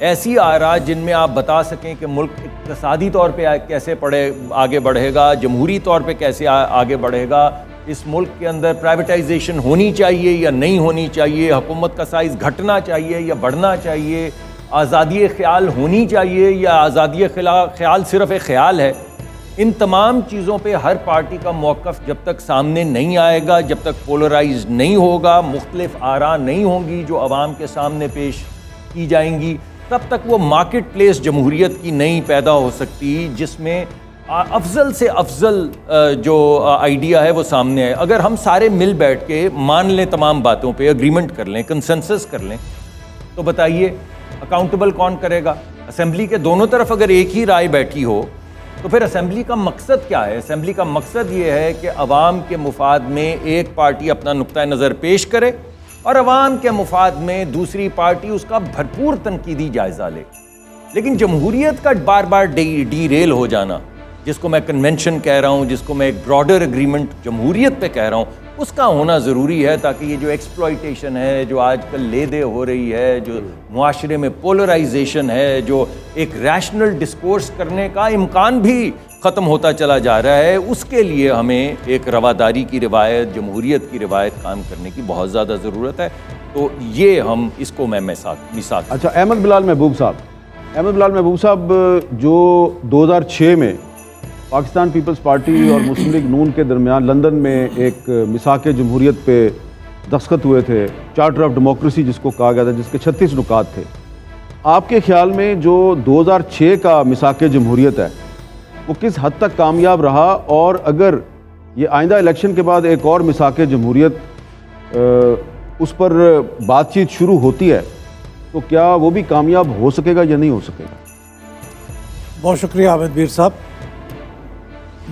ایسی آراء جن میں آپ بتا سکیں کہ ملک اقتصادی طور پہ کیسے آگے بڑھے گا، جمہوری طور پہ کیسے آگے بڑھے گا، اس ملک کے اندر پرائیویٹائزیشن ہونی چاہیے یا نہیں ہونی چاہیے، حکومت کا سائز گھٹنا چاہیے یا بڑھنا چاہیے، آزادی خیال ہونی چاہیے یا آزادی خیال صرف ایک خیال ہے، ان تمام چیزوں پہ ہر پارٹی کا موقف جب تک سامنے نہیں آئے گا، جب تک پولرائز نہیں ہوگا، مختلف آراء نہیں ہوں گی جو عوام کے سامنے پیش کی جائیں گی، تب تک وہ مارکیٹ پلیس جمہوریت کی نہیں پیدا ہو سکتی جس میں افضل سے افضل جو آئیڈیا ہے وہ سامنے آئے۔ اگر ہم سارے مل بیٹھ کے مان لیں تمام باتوں پہ، اگریمنٹ کر لیں، کنسنسس کر لیں، تو بتائیے اکاؤنٹیبل کون کرے گا؟ اسمبلی کے دونوں طرف اگر ایک ہی رائے بیٹھی ہو تو پھر اسمبلی کا مقصد کیا ہے؟ اسمبلی کا مقصد یہ ہے کہ عوام کے مفاد میں ایک پارٹی اپنا نقطہ نظر پیش کرے اور عوام کے مفاد میں دوسری پارٹی اس کا بھرپور تنقیدی جائزہ لے۔ لیکن جمہوریت کا بار بار ڈی ریل ہو جانا، جس کو میں کنونشن کہہ رہا ہوں، جس کو میں ایک براڈر اگریمنٹ جمہوریت پہ کہہ رہا ہوں، اس کا ہونا ضروری ہے تاکہ یہ جو ایکسپلائٹیشن ہے، جو آج کل لے دے ہو رہی ہے، جو معاشرے میں پولرائزیشن ہے، جو ایک ریشنل ڈسکورس کرنے کا امکان بھی ختم ہوتا چلا جا رہا ہے، اس کے لیے ہمیں ایک رواداری کی روایت، جمہوریت کی روایت قائم کرنے کی بہت زیادہ ضرورت ہے۔ تو یہ ہم اس کو میں مثال۔ اچھا، احمد بلال محبوب صاحب جو 2006 میں پاکستان پیپلز پارٹی اور مسلم لیگ نون کے درمیان لندن میں ایک میثاق جمہوریت پہ دستخط ہوئے تھے، چارٹر آف ڈیموکریسی جس کو کہا گیا تھا، جس کے 36 نکات تھے، آپ کے خیال میں جو 2006 کا میثاق جمہوریت ہے وہ کس حد تک کامیاب رہا، اور اگر یہ آئندہ الیکشن کے بعد ایک اور میثاق جمہوریت اس پر بات چیت شروع ہوتی ہے تو کیا وہ بھی کامیاب ہو سکے گا یا نہیں ہو سکے گا؟ بہت شکریہ حامد میر صاحب۔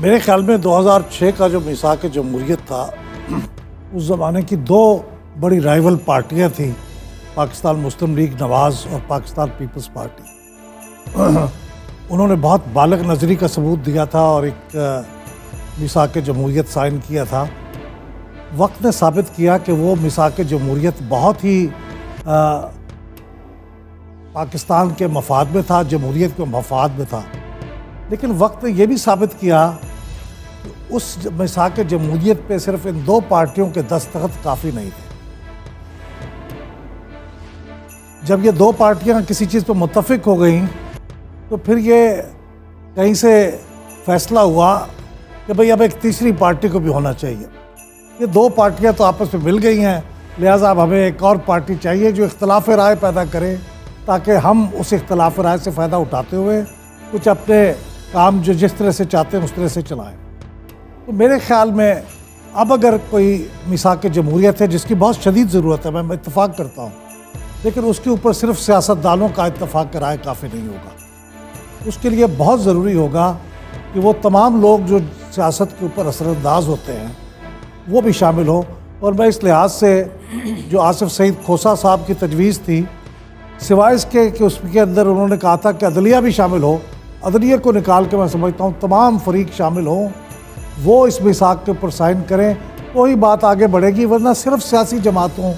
میرے خیال میں 2006 کا جو میثاق جمہوریت تھا، اس زمانے کی دو بڑی رائیول پارٹیاں تھیں، پاکستان مسلم لیگ نواز اور پاکستان پیپلز پارٹی۔ انہوں نے بہت بالغ نظری کا ثبوت دیا تھا اور ایک میثاق جمہوریت سائن کیا تھا۔ وقت نے ثابت کیا کہ وہ میثاق جمہوریت بہت ہی پاکستان کے مفاد میں تھا، جمہوریت کے مفاد میں تھا، لیکن وقت نے یہ بھی ثابت کیا کہ اس میثاق جمہوریت پہ صرف ان دو پارٹیوں کے دستخط کافی نہیں تھے۔ جب یہ دو پارٹیاں کسی چیز پہ متفق ہو گئیں تو پھر یہ کہیں سے فیصلہ ہوا کہ بھئی اب ایک تیسری پارٹی کو بھی ہونا چاہیے۔ یہ دو پارٹیاں تو آپس میں مل گئی ہیں، لہٰذا اب ہمیں ایک اور پارٹی چاہیے جو اختلاف رائے پیدا کرے تاکہ ہم اس اختلاف رائے سے فائدہ اٹھاتے ہوئے کچھ اپنے کام جو جس طرح سے چاہتے ہیں اس طرح سے چلائیں۔ تو میرے خیال میں اب اگر کوئی میثاق جمہوریت ہے جس کی بہت شدید ضرورت ہے، میں اتفاق کرتا ہوں، لیکن اس کے اوپر صرف سیاستدانوں کا اتفاق کا رائے کافی نہیں ہوگا۔ اس کے لیے بہت ضروری ہوگا کہ وہ تمام لوگ جو سیاست کے اوپر اثر انداز ہوتے ہیں وہ بھی شامل ہوں۔ اور میں اس لحاظ سے جو آصف سعید کھوسہ صاحب کی تجویز تھی، سوائے اس کے کہ اس کے اندر انہوں نے کہا تھا کہ عدلیہ بھی شامل ہو، عدلیہ کو نکال کے میں سمجھتا ہوں تمام فریق شامل ہوں، وہ اس میثاق کے اوپر سائن کریں تو ہی بات آگے بڑھے گی۔ ورنہ صرف سیاسی جماعتوں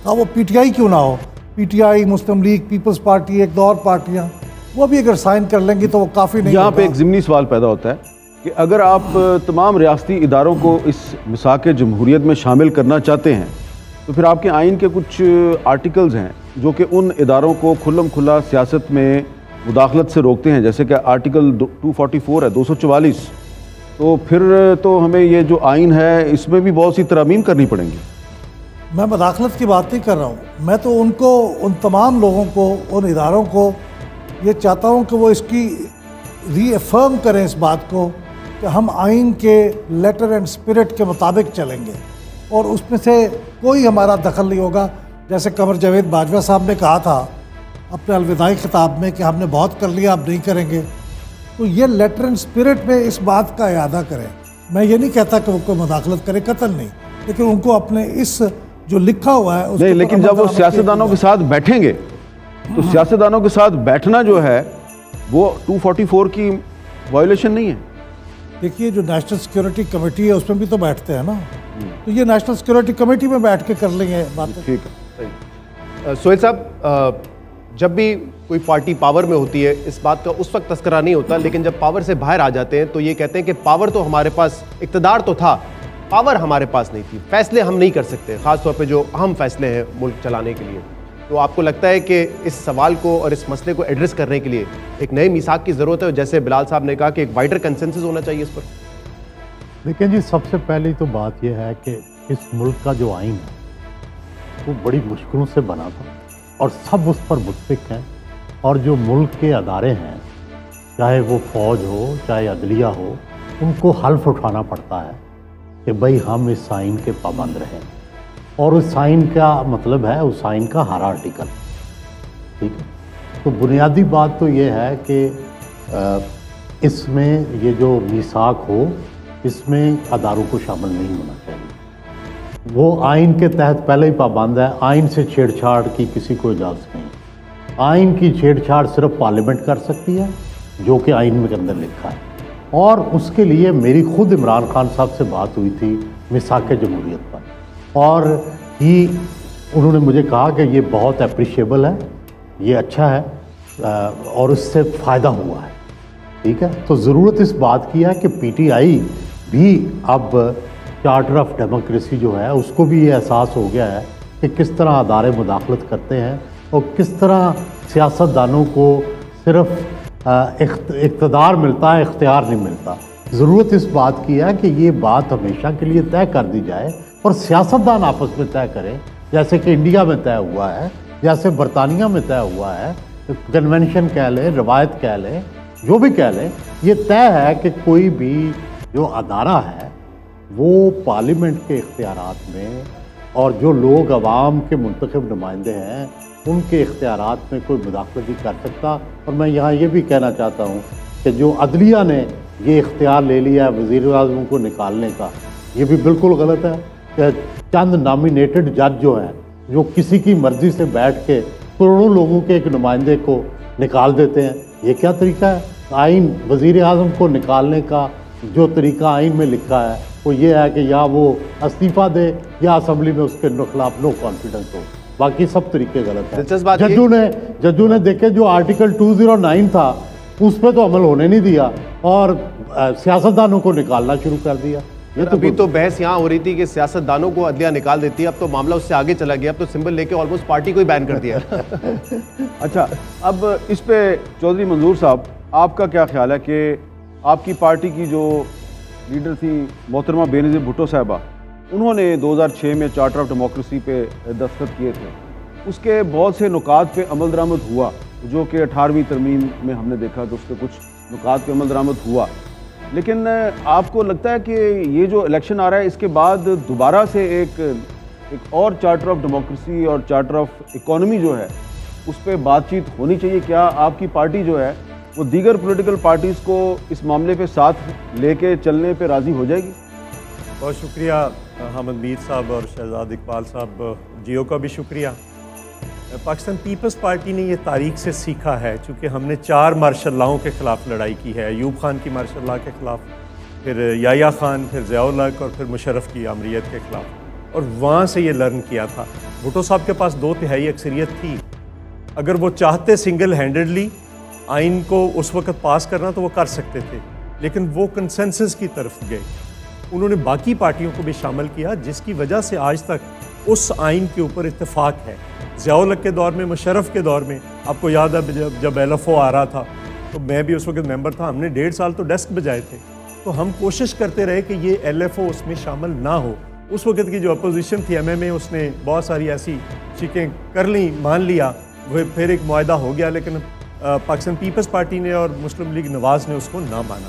کا، وہ پی ٹی آئی کیوں نہ ہو، P T I, Muslim League, Peoples Party, ایک دو اور پارٹیاں، وہ بھی اگر سائن کر لیں گی تو وہ کافی نہیں ہوگا۔ یہاں پہ ایک ضمنی سوال پیدا ہوتا ہے کہ اگر آپ تمام ریاستی اداروں کو اس میثاق جمہوریت میں شامل کرنا چاہتے ہیں تو پھر آپ کے آئین کے کچھ آرٹیکلز ہیں جو کہ ان اداروں کو کھلم کھلا سیاست میں مداخلت سے روکتے ہیں، جیسے کہ آرٹیکل 244 ہے، 244۔ تو پھر تو ہمیں یہ جو آئین ہے اس میں بھی بہت سی ترامیم کرنی پڑیں گی۔ میں مداخلت کی بات نہیں کر رہا ہوں، میں تو ان تمام لوگوں کو، ان اداروں کو یہ چاہتا ہوں کہ وہ اس کی ری افرم کریں اس بات کو کہ ہم آئین کے لیٹر اینڈ اسپرٹ کے مطابق چلیں گے اور اس میں سے کوئی ہمارا دخل نہیں ہوگا۔ جیسے قمر جاوید باجوہ صاحب نے کہا تھا اپنے الوداعی خطاب میں کہ ہم نے بہت کر لیا، اب نہیں کریں گے، تو یہ لیٹر اینڈ اسپرٹ میں اس بات کا اعادہ کریں۔ میں یہ نہیں کہتا کہ وہ کوئی مداخلت کرے، قتل نہیں، لیکن ان کو اپنے اس جو لکھا ہوا ہے اس نہیں، لیکن جب وہ سیاستدانوں کے ساتھ بیٹھیں گے تو سیاستدانوں کے ساتھ بیٹھنا جو ہے وہ 244 کی وائلیشن نہیں ہے۔ دیکھیے جو نیشنل سیکیورٹی کمیٹی ہے اس میں بھی تو بیٹھتے ہیں نا، تو یہ نیشنل سیکیورٹی کمیٹی میں بیٹھ کے کر لیں گے باتیں۔ ٹھیک ہے، سہیل صاحب، جب بھی کوئی پارٹی پاور میں ہوتی ہے اس بات کا اس وقت تذکرہ نہیں ہوتا، لیکن جب پاور سے باہر آ جاتے ہیں تو یہ کہتے ہیں کہ پاور تو ہمارے پاس، اقتدار تو تھا، پاور ہمارے پاس نہیں تھی، فیصلے ہم نہیں کر سکتے، خاص طور پہ جو اہم فیصلے ہیں ملک چلانے کے لیے۔ تو آپ کو لگتا ہے کہ اس سوال کو اور اس مسئلے کو ایڈریس کرنے کے لیے ایک نئے میثاق کی ضرورت ہے، جیسے بلال صاحب نے کہا کہ ایک وائڈر کنسنسس ہونا چاہیے اس پر؟ لیکن جی سب سے پہلی تو بات یہ ہے کہ اس ملک کا جو آئین ہے وہ بڑی مشکلوں سے بنا تھا اور سب اس پر متفق ہیں، اور جو ملک کے ادارے ہیں چاہے وہ فوج ہو چاہے عدلیہ ہو، ان کو حلف اٹھانا پڑتا ہے کہ بھئی ہم اس آئین کے پابند رہیں، اور اس آئین کا مطلب ہے اس آئین کا ہر آرٹیکل، ٹھیک ہے۔ تو بنیادی بات تو یہ ہے کہ اس میں یہ جو میثاق ہو اس میں اداروں کو شامل نہیں ہونا چاہیے، وہ آئین کے تحت پہلے ہی پابند ہے، آئین سے چھیڑ چھاڑ کی کسی کو اجازت نہیں، آئین کی چھیڑ چھاڑ صرف پارلیمنٹ کر سکتی ہے جو کہ آئین میں کے اندر لکھا ہے، اور اس کے لیے میری خود عمران خان صاحب سے بات ہوئی تھی میثاق جمہوریت پر، اور انہوں نے مجھے کہا کہ یہ بہت اپریشیبل ہے، یہ اچھا ہے اور اس سے فائدہ ہوا ہے، ٹھیک ہے۔ تو ضرورت اس بات کی ہے کہ پی ٹی آئی بھی اب چارٹر آف ڈیموکریسی جو ہے اس کو بھی یہ احساس ہو گیا ہے کہ کس طرح ادارے مداخلت کرتے ہیں اور کس طرح سیاستدانوں کو صرف اقتدار ملتا ہے، اختیار نہیں ملتا۔ ضرورت اس بات کی ہے کہ یہ بات ہمیشہ کے لیے طے کر دی جائے اور سیاستدان آپس میں طے کریں، جیسے کہ انڈیا میں طے ہوا ہے، جیسے برطانیہ میں طے ہوا ہے، کنونشن کہہ لیں، روایت کہہ لیں، جو بھی کہہ لیں، یہ طے ہے کہ کوئی بھی جو ادارہ ہے وہ پارلیمنٹ کے اختیارات میں، اور جو لوگ عوام کے منتخب نمائندے ہیں ان کے اختیارات میں کوئی مداخلت نہیں کر سکتا۔ اور میں یہاں یہ بھی کہنا چاہتا ہوں کہ جو عدلیہ نے یہ اختیار لے لیا ہے وزیر اعظم کو نکالنے کا، یہ بھی بالکل غلط ہے کہ چند نامینیٹڈ جج جو ہیں جو کسی کی مرضی سے بیٹھ کے کروڑوں لوگوں کے ایک نمائندے کو نکال دیتے ہیں، یہ کیا طریقہ ہے؟ آئین وزیر اعظم کو نکالنے کا جو طریقہ آئین میں لکھا ہے وہ یہ ہے کہ یا وہ استعفیٰ دے یا اسمبلی میں اس کے خلاف نو کانفیڈنس ہو، باقی سب طریقے غلط ہیں۔ ججوں نے دیکھے جو آرٹیکل 209 تھا اس پہ تو عمل ہونے نہیں دیا اور سیاستدانوں کو نکالنا شروع کر دیا۔ ابھی تو بحث یہاں ہو رہی تھی کہ سیاستدانوں کو عدلیہ نکال دیتی ہے، اب تو معاملہ اس سے آگے چلا گیا، اب تو سمبل لے کے آلموسٹ پارٹی کو ہی بین کر دیا۔ اچھا، اب اس پہ چودھری منظور صاحب آپ کا کیا خیال ہے کہ آپ کی پارٹی کی جو لیڈر تھی محترمہ بینظیر بھٹو صاحبہ، انہوں نے 2006 میں چارٹر آف ڈیموکریسی پہ دستخط کیے تھے، اس کے بہت سے نکات پہ عمل درآمد ہوا، جو کہ 18ویں ترمیم میں ہم نے دیکھا کہ اس کے کچھ نکات پہ عمل درآمد ہوا، لیکن آپ کو لگتا ہے کہ یہ جو الیکشن آ رہا ہے اس کے بعد دوبارہ سے ایک اور چارٹر آف ڈیموکریسی اور چارٹر آف اکانومی جو ہے اس پہ بات چیت ہونی چاہیے؟ کیا آپ کی پارٹی جو ہے وہ دیگر پولیٹیکل پارٹیز کو اس معاملے پہ ساتھ لے کے چلنے پہ راضی ہو جائے گی؟ بہت شکریہ حامد میر صاحب اور شہزاد اقبال صاحب، جیو کا بھی شکریہ۔ پاکستان پیپلز پارٹی نے یہ تاریخ سے سیکھا ہے، چونکہ ہم نے 4 مارشل لاؤں کے خلاف لڑائی کی ہے، ایوب خان کی مارشل لا کے خلاف، پھر یحییٰ خان، پھر ضیاء الحق اور پھر مشرف کی آمریت کے خلاف، اور وہاں سے یہ لرن کیا تھا۔ بھٹو صاحب کے پاس 2/3 اکثریت تھی، اگر وہ چاہتے سنگل ہینڈڈلی آئین کو اس وقت پاس کرنا تو وہ کر سکتے تھے، لیکن وہ کنسنسس کی طرف گئے، انہوں نے باقی پارٹیوں کو بھی شامل کیا، جس کی وجہ سے آج تک اس آئین کے اوپر اتفاق ہے۔ ضیاء الحق کے دور میں، مشرف کے دور میں، آپ کو یاد ہے جب ایل ایف او آ رہا تھا تو میں بھی اس وقت ممبر تھا، ہم نے 1.5 سال تو ڈیسک بجائے تھے، تو ہم کوشش کرتے رہے کہ یہ ایل ایف او اس میں شامل نہ ہو۔ اس وقت کی جو اپوزیشن تھی ایم ایم اے، اس نے بہت ساری ایسی چیزیں کر لیں، مان لیا، وہ پھر ایک معاہدہ ہو گیا، لیکن پاکستان پیپلز پارٹی نے اور مسلم لیگ نواز نے اس کو نہ مانا۔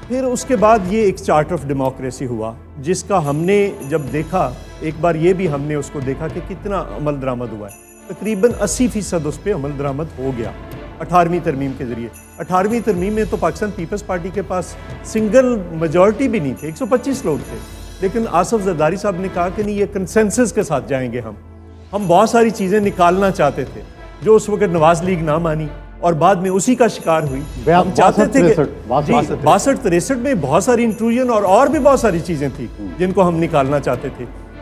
پھر اس کے بعد یہ ایک چارٹر آف ڈیموکریسی ہوا، جس کا ہم نے جب دیکھا، ایک بار یہ بھی ہم نے اس کو دیکھا کہ کتنا عمل درآمد ہوا ہے، تقریباً 80% اس پہ عمل درآمد ہو گیا 18ویں ترمیم کے ذریعے۔ 18ویں ترمیم میں تو پاکستان پیپلز پارٹی کے پاس سنگل میجورٹی بھی نہیں تھے، 125 لوگ تھے، لیکن آصف زرداری صاحب نے کہا کہ نہیں، یہ کنسنسس کے ساتھ جائیں گے، ہم بہت ساری چیزیں نکالنا چاہتے تھے جو اس وقت نواز لیگ نہ مانی اور بعد میں اسی کا شکار ہوئی۔ ہم چاہتے تھے کہ 62-63 میں بہت ساری انٹروژن اور بھی بہت ساری چیزیں تھیں جن کو ہم نکالنا چاہتے تھے،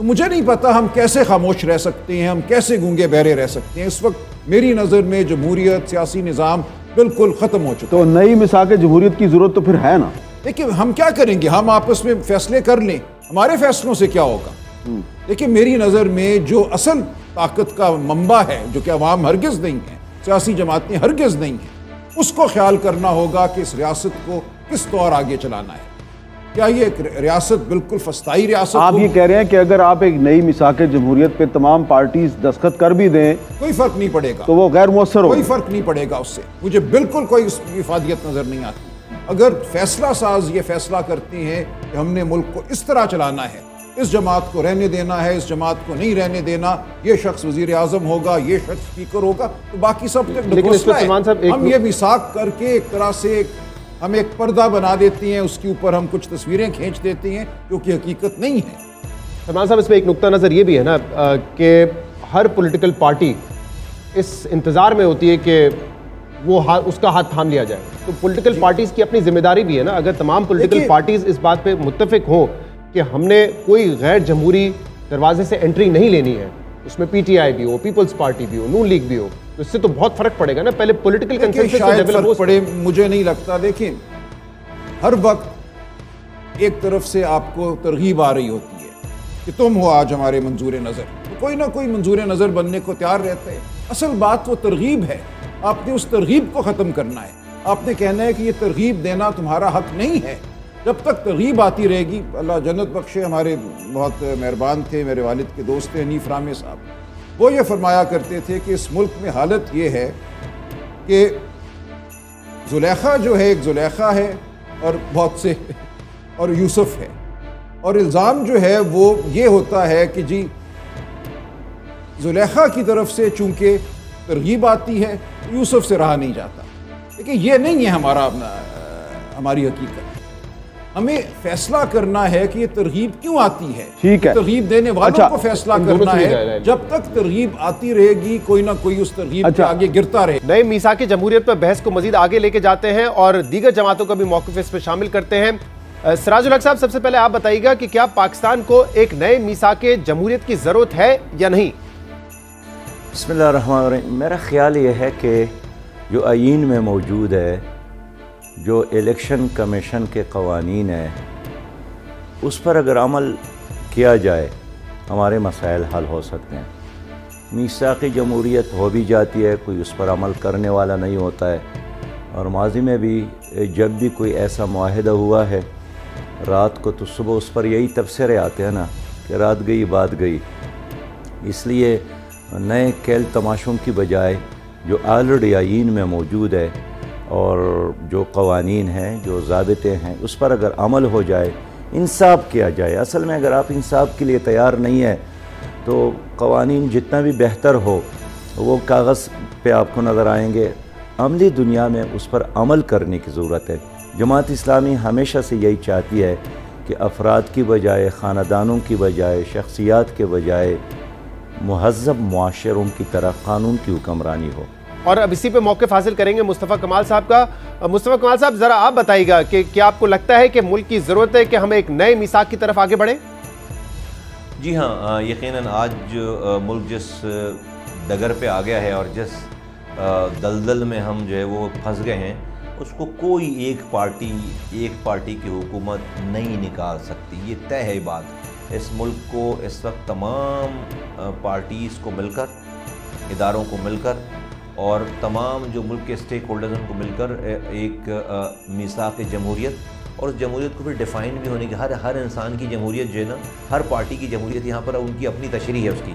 تو مجھے نہیں پتا ہم کیسے خاموش رہ سکتے ہیں، ہم کیسے گونگے بہرے رہ سکتے ہیں۔ اس وقت میری نظر میں جمہوریت، سیاسی نظام بالکل ختم ہو چکا ہے۔ تو نئی میثاق جمہوریت کی ضرورت تو پھر ہے نا؟ دیکھیں ہم کیا کریں گے، ہم آپس میں فیصلے کر لیں، ہمارے فیصلوں سے کیا ہوگا؟ دیکھیں میری نظر میں جو اصل طاقت کا منبع ہے، جو کہ عوام ہرگز نہیں ہے، سیاسی جماعتیں ہرگز نہیں ہیں، اس کو خیال کرنا ہوگا کہ اس ریاست کو کس طور آگے چلانا ہے۔ کیا یہ ایک ریاست بالکل فسطائی ریاست آپ یہ کہہ رہے ہیں کہ اگر آپ ایک نئی میثاق جمہوریت پہ تمام پارٹیز دستخط کر بھی دیں کوئی فرق نہیں پڑے گا، تو وہ غیر مؤثر ہوگی؟ کوئی فرق نہیں پڑے گا اس سے، مجھے بالکل کوئی اس کی افادیت نظر نہیں آتی۔ اگر فیصلہ ساز یہ فیصلہ کرتے ہیں کہ ہم نے ملک کو اس طرح چلانا ہے، اس جماعت کو رہنے دینا ہے، اس جماعت کو نہیں رہنے دینا، یہ شخص وزیر اعظم ہوگا، یہ شخص اسپیکر ہوگا، تو باقی سب لیکن اس پہ سلمان صاحب ہم یہ میثاق کر کے ایک طرح سے ہم ایک پردہ بنا دیتے ہیں، اس کے اوپر ہم کچھ تصویریں کھینچ دیتے ہیں جو کہ حقیقت نہیں ہے۔ سلمان صاحب اس میں ایک نقطہ نظر یہ بھی ہے نا کہ ہر پولیٹیکل پارٹی اس انتظار میں ہوتی ہے کہ وہ اس کا ہاتھ تھام لیا جائے، تو پولیٹیکل پارٹیز کی اپنی ذمہ داری بھی ہے نا۔ اگر تمام پولیٹیکل پارٹیز اس بات پہ متفق ہوں کہ ہم نے کوئی غیر جمہوری دروازے سے انٹری نہیں لینی ہے، اس میں پی ٹی آئی بھی ہو، پیپلز پارٹی بھی ہو، نون لیگ بھی ہو، تو اس سے تو بہت فرق پڑے گا نا۔ پہلے پولیٹیکل کنسنسس شاید فرق پڑے، مجھے نہیں لگتا۔ دیکھیں ہر وقت ایک طرف سے آپ کو ترغیب آ رہی ہوتی ہے کہ تم ہو آج ہمارے منظور نظر، تو کوئی نہ کوئی منظور نظر بننے کو تیار رہتا ہے۔ اصل بات وہ ترغیب ہے، آپ نے اس ترغیب کو ختم کرنا ہے۔ آپ نے کہنا ہے کہ یہ ترغیب دینا تمہارا حق نہیں ہے۔ جب تک ترغیب آتی رہے گی، اللہ جنت بخشے، ہمارے بہت مہربان تھے، میرے والد کے دوست تھے حنیف رامے صاحب، وہ یہ فرمایا کرتے تھے کہ اس ملک میں حالت یہ ہے کہ زلیخا جو ہے ایک زلیخا ہے اور بہت سے اور یوسف ہے، اور الزام جو ہے وہ یہ ہوتا ہے کہ جی زلیخا کی طرف سے چونکہ ترغیب آتی ہے، یوسف سے رہا نہیں جاتا۔ لیکن یہ نہیں ہے ہماری حقیقت۔ ہمیں فیصلہ کرنا ہے کہ یہ ترغیب کیوں آتی ہے، ٹھیک ہے، ترغیب دینے والوں کو فیصلہ کرنا ہے۔ جب تک ترغیب آتی رہے گی، کوئی نہ کوئی اس ترغیب کے آگے گرتا رہے۔ نئے میثاق جمہوریت پر بحث کو مزید آگے لے کے جاتے ہیں اور دیگر جماعتوں کا بھی موقف اس پہ شامل کرتے ہیں۔ سراج الحق صاحب، سب سے پہلے آپ بتائیے گا کہ کیا پاکستان کو ایک نئے میثاق جمہوریت کی ضرورت ہے یا نہیں؟ بسم اللہ الرحمن الرحیم۔ میرا خیال یہ ہے کہ جو آئین میں موجود ہے، جو الیکشن کمیشن کے قوانین ہیں، اس پر اگر عمل کیا جائے ہمارے مسائل حل ہو سکتے ہیں۔ میثاق جمہوریت ہو بھی جاتی ہے، کوئی اس پر عمل کرنے والا نہیں ہوتا ہے، اور ماضی میں بھی جب بھی کوئی ایسا معاہدہ ہوا ہے، رات کو تو صبح اس پر یہی تبصرے آتے ہیں نا کہ رات گئی بات گئی۔ اس لیے نئے کھیل تماشوں کی بجائے جو آلریڈی آئین میں موجود ہے اور جو قوانین ہیں، جو ضابطے ہیں، اس پر اگر عمل ہو جائے، انصاف کیا جائے۔ اصل میں اگر آپ انصاف کے لیے تیار نہیں ہیں تو قوانین جتنا بھی بہتر ہو وہ کاغذ پہ آپ کو نظر آئیں گے، عملی دنیا میں اس پر عمل کرنے کی ضرورت ہے۔ جماعت اسلامی ہمیشہ سے یہی چاہتی ہے کہ افراد کی بجائے، خاندانوں کی بجائے، شخصیات کے بجائے مہذب معاشروں کی طرح قانون کی حکمرانی ہو۔ اور اب اسی پہ موقف حاصل کریں گے مصطفیٰ کمال صاحب کا۔ مصطفیٰ کمال صاحب، ذرا آپ بتائیے گا کہ کیا آپ کو لگتا ہے کہ ملک کی ضرورت ہے کہ ہم ایک نئے میثاق کی طرف آگے بڑھیں؟ جی ہاں، یقیناً آج ملک جس ڈگر پہ آ گیا ہے اور جس دلدل میں ہم جو ہے وہ پھنس گئے ہیں، اس کو کوئی ایک پارٹی کی حکومت نہیں نکال سکتی۔ یہ طے ہے بات۔ اس ملک کو اس وقت تمام پارٹیز کو مل کر، اداروں کو مل کر اور تمام جو ملک کے سٹیک ہولڈرز ان کو مل کر ایک میثاق جمہوریت، اور اس جمہوریت کو پھر ڈیفائن بھی ہونے کی، ہر انسان کی جمہوریت جو ہے نا، ہر پارٹی کی جمہوریت یہاں پر ان کی اپنی تشریح ہے اس کی۔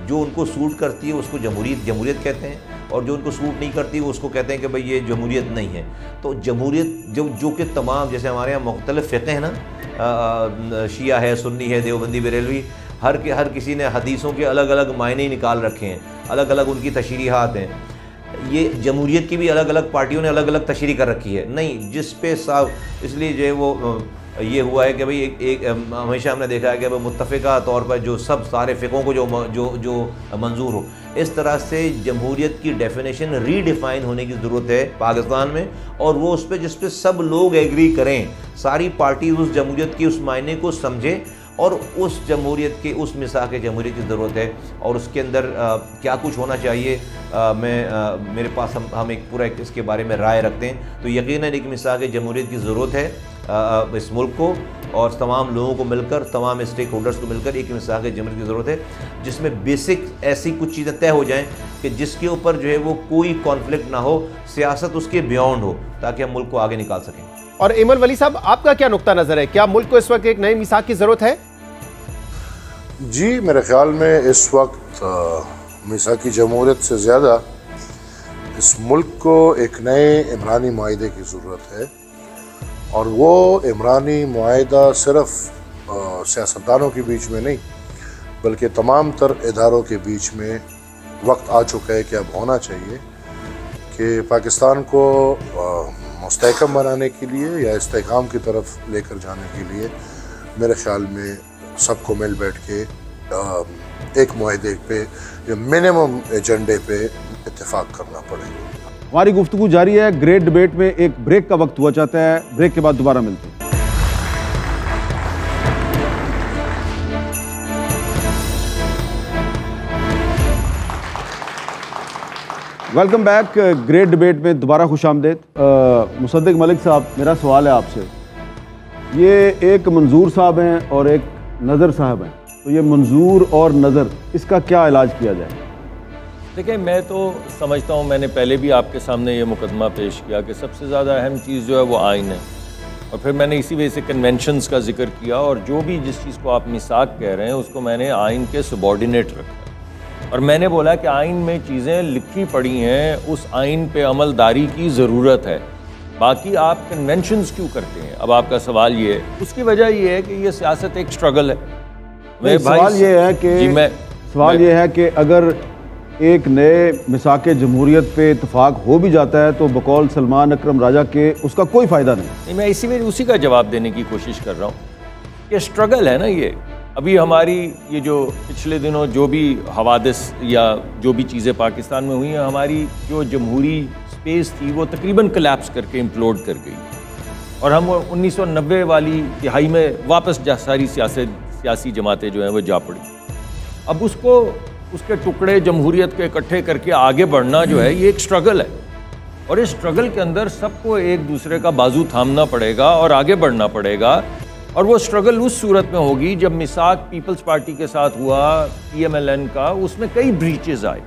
جو ان کو سوٹ کرتی ہے اس کو جمہوریت کہتے ہیں، اور جو ان کو سوٹ نہیں کرتی وہ اس کو کہتے ہیں کہ بھئی یہ جمہوریت نہیں ہے۔ تو جمہوریت جو کہ تمام، جیسے ہمارے یہاں مختلف فقہ ہیں نا، شیعہ ہے، سنی ہے، دیوبندی، بریلوی، ہر کسی نے حدیثوں کے الگ الگ معنی نکال رکھے ہیں، الگ الگ ان کی تشریحات ہیں۔ یہ جمہوریت کی بھی الگ الگ پارٹیوں نے الگ الگ تشریح کر رکھی ہے، نہیں جس پہ صاحب، اس لیے جو ہے وہ یہ ہوا ہے کہ بھئی ایک ہمیشہ ہم نے دیکھا ہے کہ متفقہ طور پر جو سارے فقہوں کو جو منظور ہو، اس طرح سے جمہوریت کی ڈیفینیشن ری ڈیفائن ہونے کی ضرورت ہے پاکستان میں، اور وہ اس پہ جس پہ سب لوگ ایگری کریں، ساری پارٹیز اس جمہوریت کی اس معنی کو سمجھیں اور اس جمہوریت کی, اس میثاق جمہوریت کی ضرورت ہے, اور اس کے اندر کیا کچھ ہونا چاہیے. میرے پاس ہم ایک پورا اس کے بارے میں رائے رکھتے ہیں. تو یقیناً ایک میثاق جمہوریت کی ضرورت ہے اس ملک کو, اور تمام لوگوں کو مل کر, تمام اسٹیک ہولڈرز کو مل کر ایک میثاق جمہوریت کی ضرورت ہے, جس میں بیسک ایسی کچھ چیزیں طے ہو جائیں کہ جس کے اوپر جو ہے وہ کوئی کانفلکٹ نہ ہو, سیاست اس کے بیونڈ ہو, تاکہ ہم ملک کو آگے نکال سکیں. اور ایمل ولی صاحب, آپ کا کیا نقطہ نظر ہے؟ کیا ملک کو اس وقت ایک نئے میثاق کی ضرورت ہے؟ جی میرے خیال میں اس وقت میثاقی جمہوریت سے زیادہ اس ملک کو ایک نئے عمرانی معاہدے کی ضرورت ہے, اور وہ عمرانی معاہدہ صرف سیاستدانوں کے بیچ میں نہیں بلکہ تمام تر اداروں کے بیچ میں وقت آ چکا ہے کہ اب ہونا چاہیے کہ پاکستان کو مستحکم بنانے کے لیے یا استحکام کی طرف لے کر جانے کے لیے میرے خیال میں سب کو مل بیٹھ کے ایک معاہدے پہ یا منیمم ایجنڈے پہ اتفاق کرنا پڑے گا. ہماری گفتگو جاری ہے. گریٹ ڈبیٹ میں ایک بریک کا وقت ہوا چاہتا ہے, بریک کے بعد دوبارہ ملتے ہیں. Welcome back. گریٹ ڈبیٹ میں دوبارہ خوش آمدید. مصدق ملک صاحب, میرا سوال ہے آپ سے. یہ ایک منظور صاحب ہیں اور ایک نظر صاحب ہیں, تو یہ منظور اور نظر, اس کا کیا علاج کیا جائے؟ دیکھیں, میں تو سمجھتا ہوں, میں نے پہلے بھی آپ کے سامنے یہ مقدمہ پیش کیا کہ سب سے زیادہ اہم چیز جو ہے وہ آئین ہے, اور پھر میں نے اسی وجہ سے کنونشنز کا ذکر کیا, اور جو بھی جس چیز کو آپ میثاق کہہ رہے ہیں اس کو میں نے آئین کے سبارڈینیٹ رکھا, اور میں نے بولا کہ آئین میں چیزیں لکھی پڑی ہیں, اس آئین پہ عمل داری کی ضرورت ہے, باقی آپ کنونشنز کیوں کرتے ہیں؟ اب آپ کا سوال یہ ہے, اس کی وجہ یہ ہے کہ یہ سیاست ایک سٹرگل ہے. سوال یہ ہے کہ اگر ایک نئے میثاق جمہوریت پہ اتفاق ہو بھی جاتا ہے تو بقول سلمان اکرم راجہ کے اس کا کوئی فائدہ نہیں. میں اسی کا جواب دینے کی کوشش کر رہا ہوں کہ سٹرگل ہے نا یہ. ابھی ہماری یہ جو پچھلے دنوں جو بھی حوادث یا جو بھی چیزیں پاکستان میں ہوئی ہیں, ہماری جو جمہوری سپیس تھی وہ تقریباً کلیپس کر کے امپلوڈ کر گئی, اور ہم 1990 والی دہائی میں واپس ساری سیاسی جماعتیں جو ہیں وہ جا پڑی. اب اس کے ٹکڑے جمہوریت کے اکٹھے کر کے آگے بڑھنا جو ہے یہ ایک سٹرگل ہے, اور اس سٹرگل کے اندر سب کو ایک دوسرے کا بازو تھامنا پڑے گا اور آگے بڑھنا پڑے گا. اور وہ سٹرگل اس صورت میں ہوگی جب میثاق پیپلز پارٹی کے ساتھ ہوا, پی ایم ایل این کا, اس میں کئی بریچز آئے,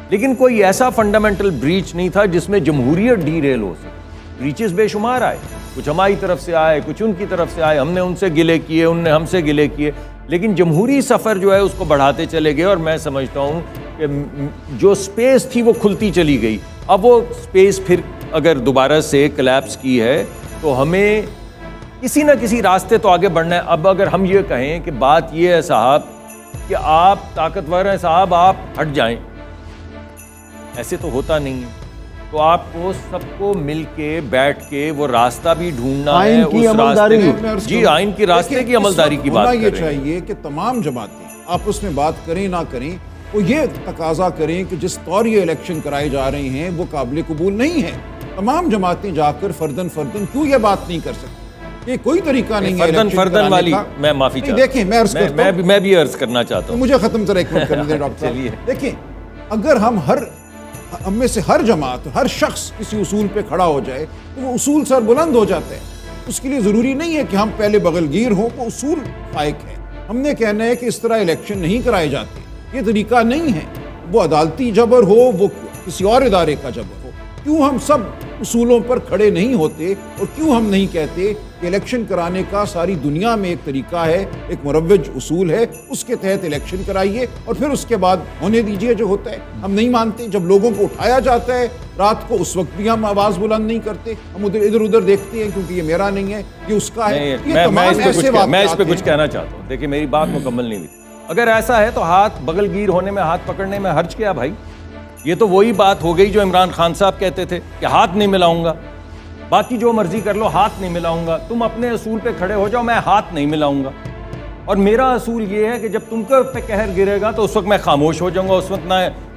لیکن کوئی ایسا فنڈامنٹل بریچ نہیں تھا جس میں جمہوریت ڈی ریل ہو سکے. بریچز بے شمار آئے, کچھ ہماری طرف سے آئے, کچھ ان کی طرف سے آئے, ہم نے ان سے گلے کیے, ان نے ہم سے گلے کیے, لیکن جمہوری سفر جو ہے اس کو بڑھاتے چلے گئے, اور میں سمجھتا ہوں کہ جو سپیس تھی وہ کھلتی چلی گئی. اب وہ سپیس پھر اگر دوبارہ سے کلیپس کی ہے تو ہمیں کسی نہ کسی راستے تو آگے بڑھنا ہے. اب اگر ہم یہ کہیں کہ بات یہ ہے صاحب کہ آپ طاقتور ہیں صاحب, آپ ہٹ جائیں, ایسے تو ہوتا نہیں ہے. تو آپ کو سب کو مل کے بیٹھ کے وہ راستہ بھی ڈھونڈنا ہے, اس راستے جی آئین کی راستے کی عملداری کی بات کر رہے ہیں. یہ چاہیے کہ تمام جماعتیں آپس میں بات کریں نہ کریں, وہ یہ تقاضا کریں کہ جس طور یہ الیکشن کرائے جا رہے ہیں وہ قابل قبول نہیں ہے. تمام جماعتیں جا کر فردن کیوں یہ بات نہیں کر سکتی؟ یہ کوئی طریقہ نہیں ہے فردن والی. میں معافی چاہتا ہوں, دیکھیں میں عرض کرتا ہوں, میں بھی عرض کرنا چاہتا ہوں, مجھے ختم ذرا ایک منٹ کرنے دیں ڈاکٹر صاحب. دیکھیں, اگر ہم میں سے ہر جماعت, ہر شخص کسی اصول پہ کھڑا ہو جائے تو وہ اصول سر بلند ہو جاتا ہے. اس کے لیے ضروری نہیں ہے کہ ہم پہلے بغل گیر ہوں, وہ اصول فائق ہے. ہم نے کہنا ہے کہ اس طرح الیکشن نہیں کرائے جاتے, یہ طریقہ نہیں ہے. وہ عدالتی جبر ہو, وہ کسی اور ادارے کا جبر ہو, کیوں ہم سب اصولوں پر کھڑے نہیں ہوتے, اور کیوں ہم نہیں کہتے کہ الیکشن کرانے کا ساری دنیا میں ایک طریقہ ہے, ایک مروج اصول ہے, اس کے تحت الیکشن کرائیے اور پھر اس کے بعد ہونے دیجئے جو ہوتا ہے. ہم نہیں مانتے, جب لوگوں کو اٹھایا جاتا ہے رات کو اس وقت بھی ہم آواز بلند نہیں کرتے, ہم ادھر ادھر دیکھتے ہیں کیونکہ یہ میرا نہیں ہے, یہ اس کا ہے. میں اس پہ کچھ کہنا چاہتا ہوں. دیکھیں میری بات مکمل نہیں ہوئی. اگر ایسا ہے تو ہاتھ بغل گیر ہونے میں, ہاتھ پکڑنے میں حرج کیا بھائی؟ یہ تو وہی بات ہو گئی جو عمران خان صاحب کہتے تھے کہ ہاتھ نہیں ملاؤں گا, باقی جو مرضی کر لو, ہاتھ نہیں ملاؤں گا. تم اپنے اصول پہ کھڑے ہو جاؤ, میں ہاتھ نہیں ملاؤں گا. اور میرا اصول یہ ہے کہ جب تم پہ قہر گرے گا تو اس وقت میں خاموش ہو جاؤں گا. اس وقت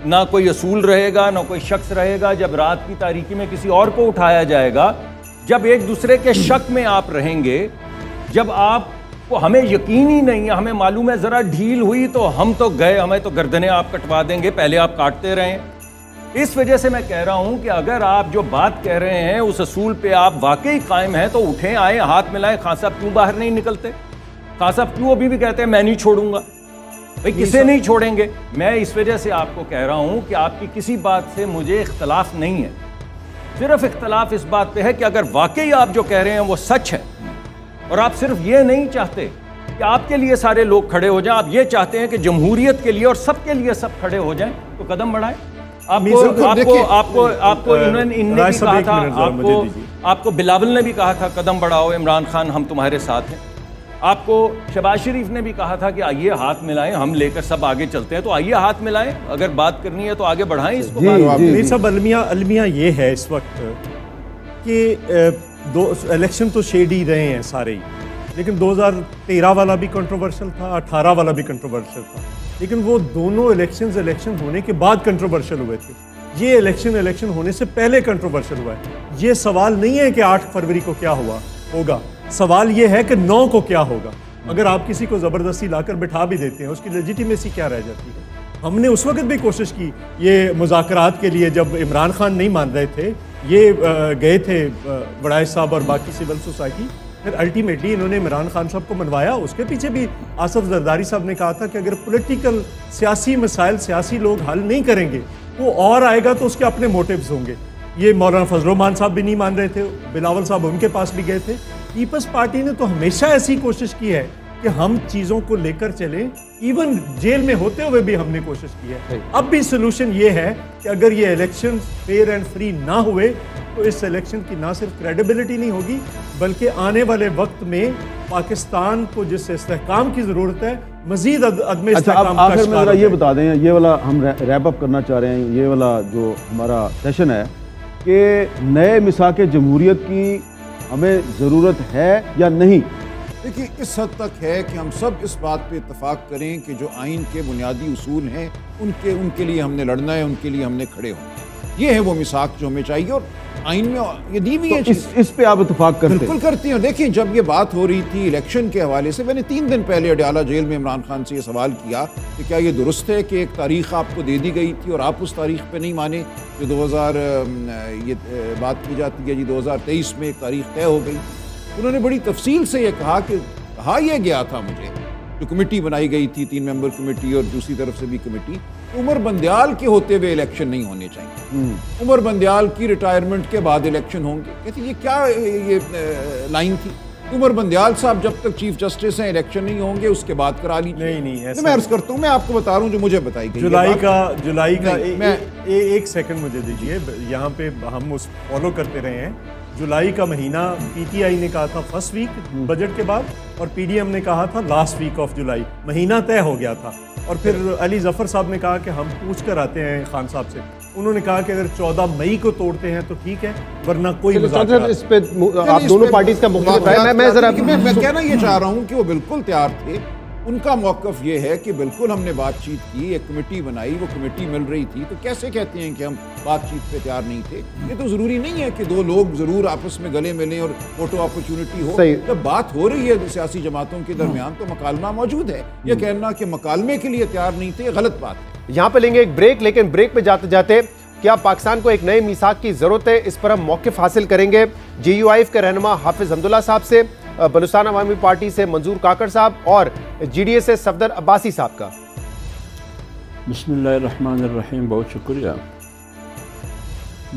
نہ کوئی اصول رہے گا, نہ کوئی شخص رہے گا. جب رات کی تاریکی میں کسی اور کو اٹھایا جائے گا, جب ایک دوسرے کے شک میں آپ رہیں گے, جب آپ وہ ہمیں یقین ہی نہیں ہے. ہمیں معلوم ہے ذرا ڈھیل ہوئی تو ہم تو گئے, ہمیں تو گردنیں آپ کٹوا دیں گے, پہلے آپ کاٹتے رہیں. اس وجہ سے میں کہہ رہا ہوں کہ اگر آپ جو بات کہہ رہے ہیں اس اصول پہ آپ واقعی قائم ہیں تو اٹھیں, آئیں, ہاتھ ملائیں. خان صاحب کیوں باہر نہیں نکلتے؟ خان صاحب کیوں ابھی بھی کہتے ہیں میں نہیں چھوڑوں گا؟ بھائی کسے نہیں چھوڑیں گے؟ میں اس وجہ سے آپ کو کہہ رہا ہوں کہ آپ کی کسی بات سے مجھے اختلاف نہیں ہے. صرف اختلاف اس بات پہ ہے کہ اگر واقعی آپ جو کہہ رہے ہیں وہ سچ ہے اور آپ صرف یہ نہیں چاہتے کہ آپ کے لیے سارے لوگ کھڑے ہو جائیں, آپ یہ چاہتے ہیں کہ جمہوریت کے لیے اور سب کے لیے سب کھڑے ہو جائیں, تو قدم بڑھائیں. آپ کو انہوں نے بھی کہا تھا, آپ کو بلاول نے بھی کہا تھا قدم بڑھاؤ, عمران خان ہم تمہارے ساتھ ہیں. آپ کو شہباز شریف نے بھی کہا تھا کہ آئیے ہاتھ ملائیں, ہم لے کر سب آگے چلتے ہیں. تو آئیے ہاتھ ملائیں, اگر بات کرنی ہے تو آگے بڑھائیں اس کو. میر صاحب المیہ یہ ہے اس وقت کہ الیکشن تو شیڈ ہی رہے ہیں سارے ہی, لیکن 2013 والا بھی کنٹروورشل تھا, 18 والا بھی کنٹروورشل تھا, لیکن وہ دونوں الیکشن ہونے کے بعد کنٹروورشل ہوئے تھے. یہ الیکشن ہونے سے پہلے کنٹروورشل ہوا ہے. یہ سوال نہیں ہے کہ 8 فروری کو کیا ہوگا, سوال یہ ہے کہ 9 کو کیا ہوگا. اگر آپ کسی کو زبردستی لا کر بٹھا بھی دیتے ہیں اس کی لیجیٹیمیسی کیا رہ جاتی ہے؟ ہم نے اس وقت بھی کوشش کی یہ مذاکرات کے لیے, جب عمران خان نہیں مان رہے تھے, یہ گئے تھے وڑائچ صاحب اور باقی سول سوسائٹی, پھر الٹیمیٹلی انہوں نے عمران خان صاحب کو منوایا. اس کے پیچھے بھی آصف زرداری صاحب نے کہا تھا کہ اگر پولیٹیکل سیاسی مسائل سیاسی لوگ حل نہیں کریں گے, وہ اور آئے گا تو اس کے اپنے موٹیوز ہوں گے. یہ مولانا فضل الرحمان صاحب بھی نہیں مان رہے تھے, بلاول صاحب ان کے پاس بھی گئے تھے. پیپلز پارٹی نے تو ہمیشہ ایسی کوشش کی ہے کہ ہم چیزوں کو لے کر چلیں, ایون جیل میں ہوتے ہوئے بھی ہم نے کوشش کی ہے. اب بھی سلوشن یہ ہے کہ اگر یہ الیکشن فیئر اینڈ فری نہ ہوئے تو اس الیکشن کی نہ صرف کریڈیبلٹی نہیں ہوگی, بلکہ آنے والے وقت میں پاکستان کو جس استحکام کی ضرورت ہے مزید عدم استحکام کا آخر میں ذرا یہ بتا دیں, یہ والا ہم ریپ اپ کرنا چاہ رہے ہیں, یہ والا جو ہمارا سیشن ہے, کہ نئے مساق جمہوریت کی ہمیں ضرورت ہے یا نہیں. دیکھیے اس حد تک ہے کہ ہم سب اس بات پہ اتفاق کریں کہ جو آئین کے بنیادی اصول ہیں ان کے لیے ہم نے لڑنا ہے, ان کے لیے ہم نے کھڑے ہونا ہے. یہ ہے وہ میثاق جو ہمیں چاہیے, اور آئین میں یہ دی ہوئی ہے. اس پہ آپ اتفاق کرتے ہیں؟ بالکل کرتی ہیں. دیکھیں جب یہ بات ہو رہی تھی الیکشن کے حوالے سے, میں نے 3 دن پہلے اڈیالہ جیل میں عمران خان سے یہ سوال کیا کہ کیا یہ درست ہے کہ ایک تاریخ آپ کو دے دی گئی تھی اور آپ اس تاریخ پہ نہیں مانے, جو یہ بات کی جاتی ہے جی 2023 میں ایک تاریخ طے ہو گئی. انہوں نے بڑی تفصیل سے یہ کہا کہ کہا یہ گیا تھا مجھے, جو کمیٹی بنائی گئی تھی 3 ممبر کمیٹی اور دوسری طرف سے بھی کمیٹی, عمر بندیال کے ہوتے ہوئے الیکشن نہیں ہونے چاہیے. عمر بندیال کی ریٹائرمنٹ کے بعد الیکشن ہوں گے. کہتے یہ کیا یہ لائن تھی؟ عمر بندیال صاحب جب تک چیف جسٹس ہیں الیکشن نہیں ہوں گے, اس کے بعد کرا لیجیے. نہیں میں عرض کرتا ہوں, میں آپ کو بتا رہا ہوں جو مجھے بتائی گئی. جولائی کا ایک سیکنڈ مجھے دیجیے, یہاں پہ ہم اس فالو کرتے رہے ہیں. جولائی کا مہینہ پی ٹی آئی نے کہا تھا فرسٹ ویک بجٹ کے بعد, اور پی ڈی ایم نے کہا تھا لاسٹ ویک آف جولائی. مہینہ طے ہو گیا تھا. اور پھر علی ظفر صاحب نے کہا کہ ہم پوچھ کر آتے ہیں خان صاحب سے. انہوں نے کہا کہ اگر 14 مئی کو توڑتے ہیں تو ٹھیک ہے, ورنہ کوئی مذاکرات. اس پہ آپ دونوں پارٹیز کا مختلف ہے. میں کہنا یہ چاہ رہا ہوں کہ وہ بالکل تیار تھے. ان کا موقف یہ ہے کہ بالکل ہم نے بات چیت کی, ایک کمیٹی بنائی, وہ کمیٹی مل رہی تھی, تو کیسے کہتے ہیں کہ ہم بات چیت پہ تیار نہیں تھے؟ یہ تو ضروری نہیں ہے کہ 2 لوگ ضرور آپس میں گلے ملیں اور فوٹو اپرچونٹی ہو. جب بات ہو رہی ہے سیاسی جماعتوں کے درمیان تو مکالمہ موجود ہے. یہ کہنا کہ مکالمے کے لیے تیار نہیں تھے غلط بات ہے. یہاں پہ لیں گے ایک بریک, لیکن بریک پہ جاتے جاتے کیا پاکستان کو ایک نئے میثاق کی ضرورت ہے, اس پر ہم موقف حاصل کریں گے جے یو آئی ایف کے رہنما حافظ حمداللہ صاحب سے, بلوچستان عوامی پارٹی سے منظور کاکڑ صاحب, اور جی ڈی اے سے صفدر عباسی صاحب کا. بسم اللہ الرحمن الرحیم. بہت شکریہ.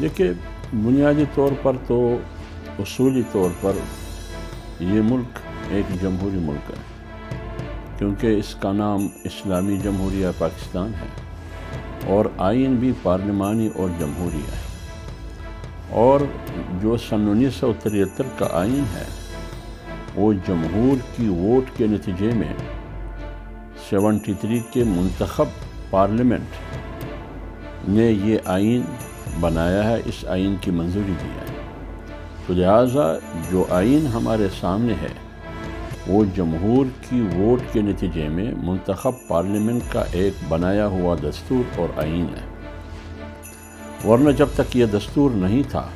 دیکھیں بنیادی طور پر تو اصولی طور پر یہ ملک ایک جمہوری ملک ہے, کیونکہ اس کا نام اسلامی جمہوریہ پاکستان ہے, اور آئین بھی پارلیمانی اور جمہوری ہے. اور جو سن 1973 کا آئین ہے وہ جمہور کی ووٹ کے نتیجے میں 73 کے منتخب پارلیمنٹ نے یہ آئین بنایا ہے, اس آئین کی منظوری دی ہے. تو لہٰذا جو آئین ہمارے سامنے ہے وہ جمہور کی ووٹ کے نتیجے میں منتخب پارلیمنٹ کا ایک بنایا ہوا دستور اور آئین ہے. ورنہ جب تک یہ دستور نہیں تھا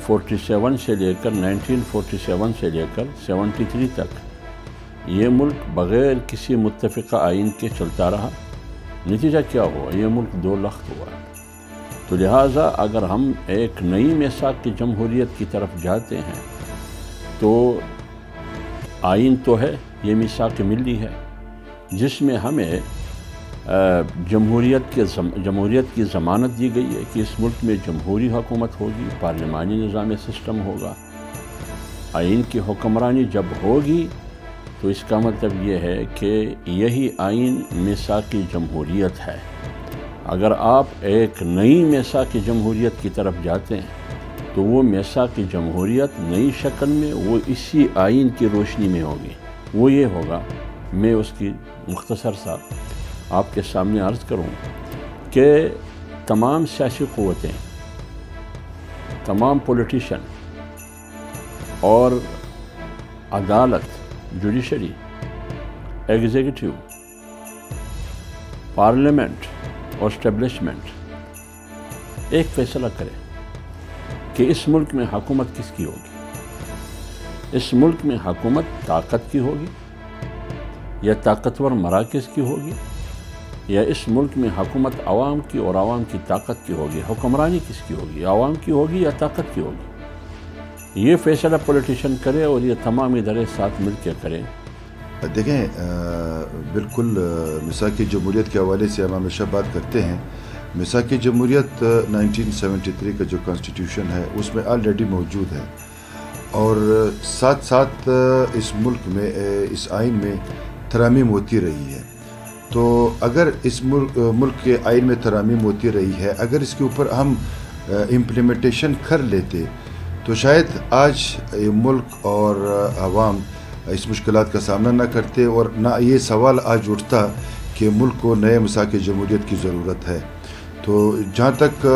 47 سے لے کر 1947 سے لے کر 73 تک یہ ملک بغیر کسی متفقہ آئین کے چلتا رہا. نتیجہ کیا ہوا؟ یہ ملک دو لخت ہوا. تو لہٰذا اگر ہم ایک نئی میثاق کی جمہوریت کی طرف جاتے ہیں تو آئین تو ہے، یہ میثاق ملی ہے جس میں ہمیں جمہوریت کی ضمانت دی گئی ہے کہ اس ملک میں جمہوری حکومت ہوگی، پارلیمانی نظام سسٹم ہوگا. آئین کی حکمرانی جب ہوگی تو اس کا مطلب یہ ہے کہ یہی آئین میثاق جمہوریت ہے. اگر آپ ایک نئی میثاق جمہوریت کی طرف جاتے ہیں تو وہ میثاق جمہوریت نئی شکل میں وہ اسی آئین کی روشنی میں ہوگی. وہ یہ ہوگا، میں اس کی مختصر سا آپ کے سامنے عرض کروں کہ تمام سیاسی قوتیں، تمام پولیٹیشن اور عدالت، جوڈیشری، ایگزیکٹو، پارلیمنٹ اور اسٹیبلشمنٹ ایک فیصلہ کرے کہ اس ملک میں حکومت کس کی ہوگی. اس ملک میں حکومت طاقت کی ہوگی یا طاقتور مراکز کی ہوگی، یا اس ملک میں حکومت عوام کی اور عوام کی طاقت کی ہوگی. حکمرانی کس کی ہوگی؟ عوام کی ہوگی یا طاقت کی ہوگی؟ یہ فیصلہ پولیٹیشین کرے اور یہ تمام ادارے ساتھ مل کے کریں. دیکھیں، بالکل میثاق جمہوریت کے حوالے سے ہم ہمیشہ بات کرتے ہیں. میثاق جمہوریت 1973 کا جو کانسٹیٹیوشن ہے اس میں آلریڈی موجود ہے، اور ساتھ ساتھ اس ملک میں اس آئین میں ترامیم ہوتی رہی ہے. تو اگر اس ملک کے آئین میں ترامیم ہوتی رہی ہے، اگر اس کے اوپر ہم امپلیمنٹیشن کر لیتے تو شاید آج ملک اور عوام اس مشکلات کا سامنا نہ کرتے، اور نہ یہ سوال آج اٹھتا کہ ملک کو نئے میثاق جمہوریت کی ضرورت ہے. تو جہاں تک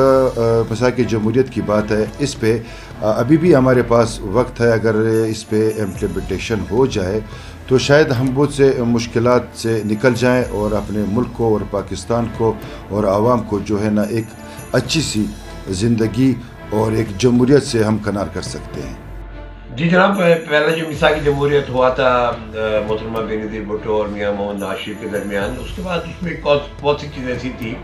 میثاق جمہوریت کی بات ہے، اس پہ ابھی بھی ہمارے پاس وقت ہے. اگر اس پہ امپلیمنٹیشن ہو جائے تو شاید ہم بہت سے مشکلات سے نکل جائیں اور اپنے ملک کو اور پاکستان کو اور عوام کو جو ہے نا ایک اچھی سی زندگی اور ایک جمہوریت سے ہم کنار کر سکتے ہیں. جی جناب، پہلا جو میثاق جمہوریت ہوا تھا محترمہ بے نظیر بھٹو اور میاں محمد نواز شریف کے درمیان، اس کے بعد اس میں بہت سی چیزیں ایسی تھیں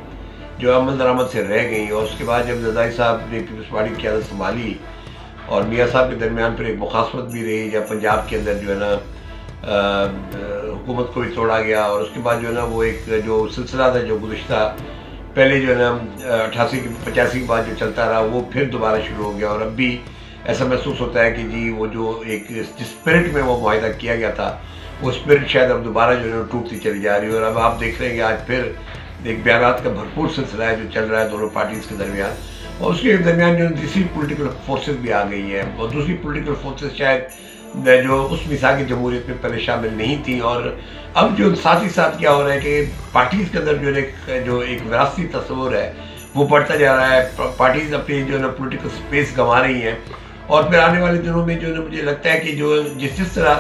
جو عمل درآمد سے رہ گئیں، اور اس کے بعد جب رضائی صاحب نے پیپلز پارٹی کی قیادت سنبھالی اور میاں صاحب کے درمیان پھر ایک مخاصمت بھی رہی، جب پنجاب کے اندر جو ہے نا حکومت کو بھی توڑا گیا، اور اس کے بعد جو ہے نا وہ ایک جو سلسلہ تھا جو گزشتہ پہلے جو ہے نا 85 کے بعد جو چلتا رہا وہ پھر دوبارہ شروع ہو گیا. اور اب بھی ایسا محسوس ہوتا ہے کہ جی وہ جو ایک جس اسپرٹ میں وہ معاہدہ کیا گیا تھا وہ اسپرٹ شاید اب دوبارہ جو ہے نا ٹوٹتی چلی جا رہی ہے. اور اب آپ دیکھ رہے ہیں کہ آج پھر ایک بیانات کا بھرپور سلسلہ ہے جو چل رہا ہے دونوں پارٹیز کے درمیان، اور اس کے درمیان جو دوسری پولیٹیکل فورسز بھی آ گئی ہیں، اور دوسری پولیٹیکل فورسز شاید جو اس میثاق جمہوریت میں پہلے شامل نہیں تھیں. اور اب جو ساتھ ہی ساتھ کیا ہو رہا ہے کہ پارٹیز کے اندر جو ایک وراثتی تصور ہے وہ بڑھتا جا رہا ہے. پارٹیز اپنی جو ہے نا پولیٹیکل سپیس گنوا رہی ہیں، اور پھر آنے والے دنوں میں جو ہے نا مجھے لگتا ہے کہ جو جس طرح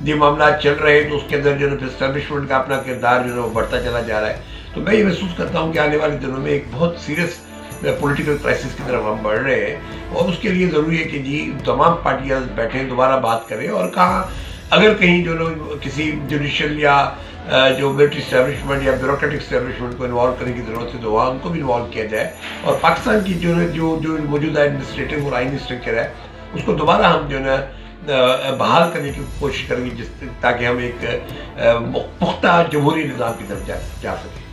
یہ معاملات چل رہے ہیں تو اس کے اندر جو ہے نا اسٹیبلشمنٹ کا اپنا کردار جو ہے نا وہ بڑھتا چلا جا رہا ہے. تو میں یہ محسوس کرتا ہوں کہ آنے والے دنوں میں ایک بہت سیریس پولیٹیکل کرائسس کی طرف ہم بڑھ رہے ہیں، اور اس کے لیے ضروری ہے کہ جی تمام پارٹیاں بیٹھیں، دوبارہ بات کریں، اور کہاں اگر کہیں جو لوگ کسی جوڈیشل یا جو ملٹری اسٹیبلشمنٹ یا بیوروکریٹک اسٹیبلشمنٹ کو انوالو کرنے کی ضرورت ہے تو وہاں ان کو بھی انوالو کیا جائے، اور پاکستان کی جو موجودہ ایڈمنسٹریٹو اور آئینی اسٹرکچر ہے اس کو دوبارہ ہم جو ہے نا بحال کرنے کی کوشش کریں گے، تاکہ ہم ایک پختہ جمہوری نظام کی طرف جا سکیں.